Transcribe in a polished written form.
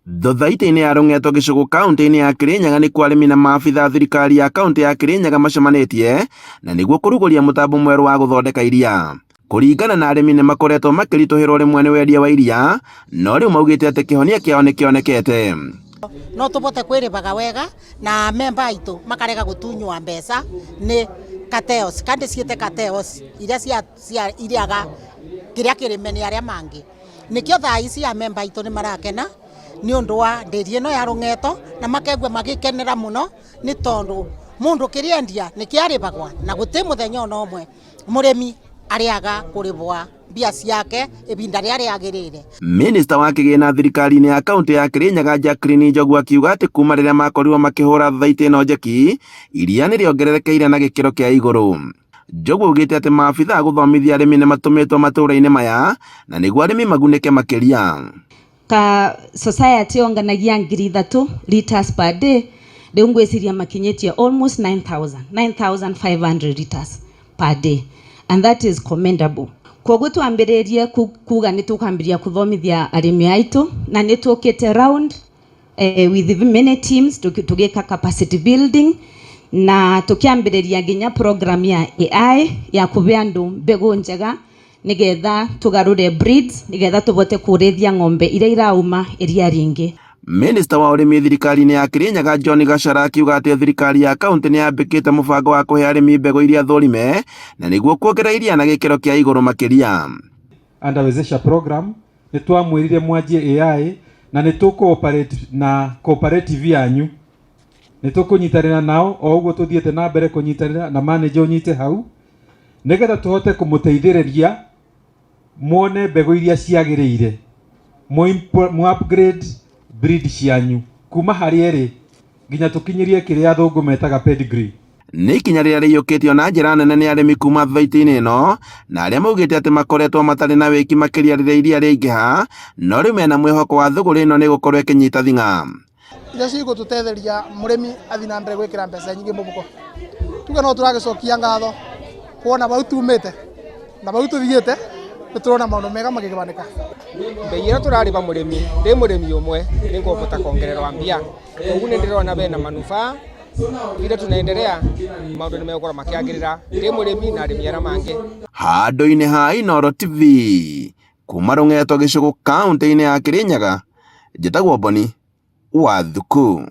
Thothaitĩ-inĩ ya Rũng'eto Gĩcũgũ kaunti-inĩ ya Kirinyaga nĩ kwa arĩmi na maabitha thirikari ya kaunti ya Kirinyaga macemanĩtie na nĩguo kũrugũria mũtambo mwerũ wa gũthondeka iria. Kũringana na arĩmi nĩ makoretwo makĩritũhĩrwo rĩmwe nĩ wendia wa iria, no rĩu maugĩte atĩ kĩhonia kĩao nĩ kĩonekete. No tũbote kwĩrĩhaga wega na memba aitũ makarega gũtunywa mbeca nĩ cartels, kandi ciĩte cartels iria cia iriaga kĩrĩa kĩrĩme nĩ arĩa mangĩ. Nĩkĩo thaa ici ya memba aitũ nĩ marakena nĩ ũndũ wa ndĩri ĩno ya Rũng'eto na makegwa magĩkenera mũno nĩ tondũ mũndũ kĩrĩendia nĩ kĩarĩbagwa na gũtĩ mũthenya ona ũmwe mũrĩmi arĩaga kũrĩbwa mbia ciake ibinda rĩrĩa rĩagĩrĩire. Minista wa kĩgĩna thirikari-inĩ ya kaunti ya Kirinyaga Jacqueline Njogu akiuga atĩ kuma rĩrĩa makorirwo makĩhũra thothaitĩ ĩno njeki, iria nĩ rĩongererekeire na gĩkĩro kĩa igũrũ. Njogu augĩte atĩ maabitha a gũthomithia arĩmi nĩ matũmĩtwo matũũra-inĩ maya na nĩguo arĩmi magunĩke makĩria. Ka society onganagia 3,000 liters per day, rĩu ngwĩciria makinyĩtie almost 9,500 liters per day, and that is commendable. Koguo twambĩrĩrie kuga nĩ tũkwambĩrĩria kũthomithia arĩmi aitũ na nĩ tũkĩte round with many teams tũgĩka capacity building na tũkĩambĩrĩria nginya program ya AI ya kũbe andũ mbegũ njega nigetha tugarure breeds nigetha tubote kũrĩithia ng'ombe iria irauma iria ringĩ. Minista wa ũrĩmi thirikari-inĩ ya Kirinyaga John Gachara akiuga atĩ thirikari ya kaunti nĩ yambĩkĩte mũbango wa kũhe arĩmi mbegũ iria thũrime na nĩguo kuongerera iria na gĩkĩro kĩa igũrũ makĩria. Andawezesha program nĩ twamwĩrire mwanjie AI na nĩ tũkooperate na cooperative yanyu, nĩ tũkũnyitanĩra nao o ũguo tũthiĩte na mbere kũnyitanĩra na manager ũnyite hau nigetha tũhote kũmũteithĩrĩria muone mbegũ iria ciagĩrĩire mu upgrade breed cianyu kuma harĩ erĩ nginya tũkinyirie kĩrĩa athũngũ metaga pedigree. Nĩ ikinya rĩrĩa rĩiyũkĩtio na njĩra nene nĩ arĩmi kuma thothaitĩ-inĩ ĩno na arĩa maugĩte atĩ makoretwo matarĩ na wĩki makĩria rĩrĩa iria rĩaingĩha, no rĩu mena mwĩhoko wa thũgũrĩ ĩno nĩ gũkorwo ĩkĩnyita thing'a. Iria cigũtũteithĩria mũrĩmi athi na mbere gwĩkĩra mbeca nyingĩ mũbuko. Tuge no tũragĩcokia ngatho kuona bau tumĩte na bau tũthiĩte nĩ tũrona maũndũ mega magĩkĩbanĩka. Mbei ĩrĩa tũrarĩba mũrĩmi ndĩ mũrĩmi ũmwe nĩ ngũbota kuongererwa mbia, koguo nĩ ndĩrona bena manufaa vile tunaendelea maũndũ nĩ megũkorwo makĩagĩrĩra ndĩ mũrĩmi na arĩmi arĩa mangĩ. Handũ-inĩ ha Inooro TV kuma Rũng'eto Gĩcũgũ kaunti-inĩ ya Kirinyaga, njĩtagwo Boni Wathuku.